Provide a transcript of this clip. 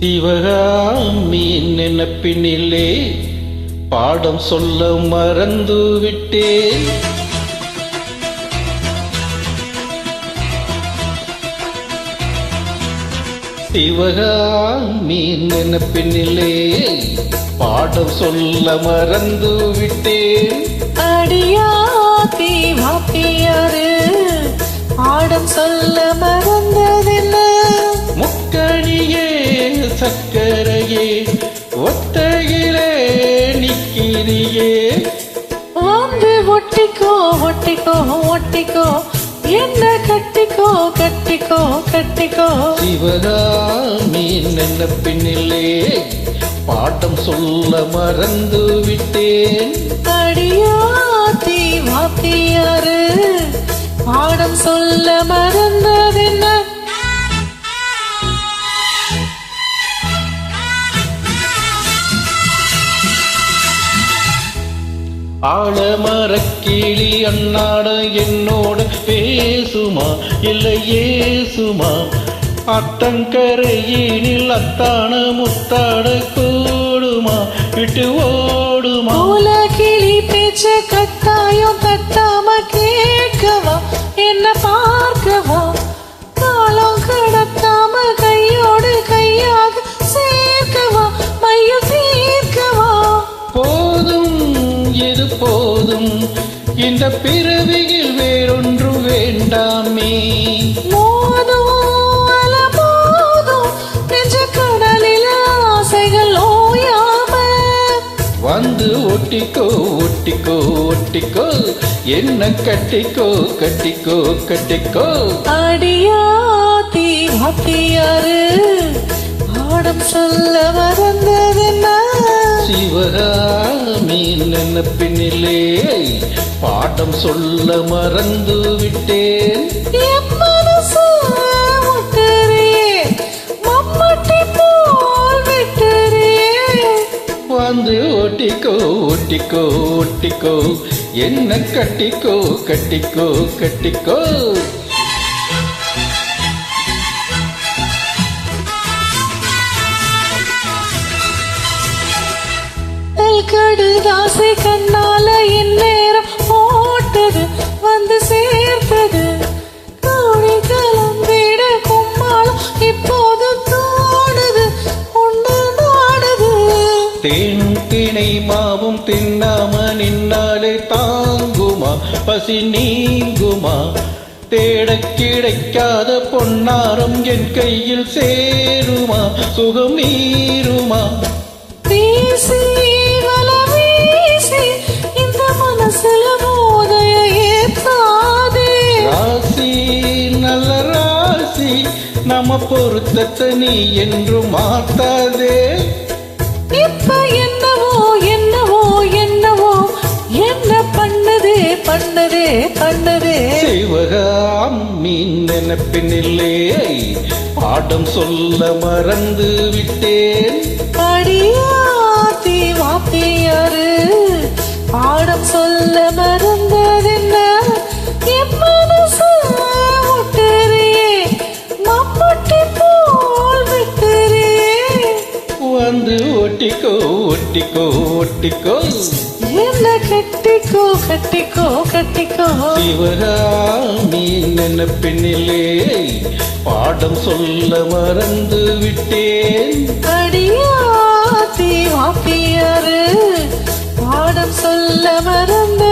சிவகாமி நினைப்பினிலே பாடம் சொல்ல மறந்து விட்டேன். சிவகாமி நினைப்பினிலே பாடம் சொல்ல மறந்து விட்டேன். அடியாத்தி வாத்தியாரு பாடம் சொல்ல மறந்ததென்ன? முக்கணியே சக்கரையே ஒத்தையிலே நிக்கிறியே. வந்து ஒட்டிக்கோ ஒட்டிக்கோ ஒட்டிக்கோ என்ன கட்டிக்கோ கட்டிக்கோ கட்டிக்கோ. சிவகாமி நினைப்பினிலே பாடம் சொல்ல மறந்து விட்டேன். அடியாத்தி வாத்தியாரு பாடம் சொல்ல மறந்ததென்ன? ஆழமரக்கிளி அண்ணாட என்னோட பேசுமா இல்லையேசுமா? அத்தங்கரையினில் அத்தான முத்தாட கூடுமா விட்டு ஓடுமா? கிளி பேச்ச கட்டாயம் தட்டாம கேட்கவா என்ன பார்க்கவா? காலம் கடத்தாம கையோடு கையாக சேர்க்கவா மையம் தீர்க்கவா? போதும் இது போதும் இந்த பிறவியில் வேறொன்று வேண்டாமே. மோதும் அல மோதும் நெஞ்ச கடலில் ஆசைகள் ஓயாம வந்து ஒட்டிக்கோ ஒட்டிக்கோ ஒட்டிக்கோ என்ன கட்டிக்கோ கட்டிக்கோ கட்டிக்கோ. அடியாத்தி வாத்தியாரு பாடம் சொல்ல மறந்ததென்ன? சிவகாமி நினைப்பினிலே பாடம் சொல்ல மறந்து விட்டேன். என் மனசு முட்டறியே மம்மட்டி போல் விட்டறியே. வந்து ஒட்டிக்கோ ஒட்டிக்கோ ஒட்டிக்கோ என்ன கட்டிக்கோ கட்டிக்கோ கட்டிக்கோ. கடுதாசை கண்ணால என் நேரம் போட்டது வந்து சேர்த்தது. கோழி கலந்திட கும்மாளம் இப்போது தோடுது ஒன்று நாடுது. தேனும் திணை மாவும் தின்னாம நின்னாலே தாங்குமா பசி நீங்குமா? தேட கிடைக்காத பொன்னாரம் என் கையில் சேருமா சுகம் நீருமா? வீசி வல வீசி இந்த மனசுல மோதைய ஏத்தாதே. ராசி நல்ல ராசி நம்ம பொருத்தத்தை நீ என்று மாத்தாதே. இப்ப என்னவோ என்னவோ என்னவோ என்ன பண்ணுதே பண்ணுதே பண்ணுதே. சிவகாமி நினைப்பினிலே பாடம் சொல்ல மறந்து விட்டேன். அடியாத்தி வாத்தியாரு பாடம் சொல்ல மறந்ததென்ன? என் மனசு முட்டறியே மம்மட்டி போல் விட்டறியே. வந்து ஒட்டிக்கோ ஒட்டிக்கோ ஒட்டிக்கோ என்ன கட்டிக்கோ கட்டிக்கோ கட்டிக்கோ. சிவகாமி நினைப்பினிலே பாடம் சொல்ல மறந்து விட்டேன். அடியாத்தி வாத்தியாரு பாடம் சொல்ல மறந்த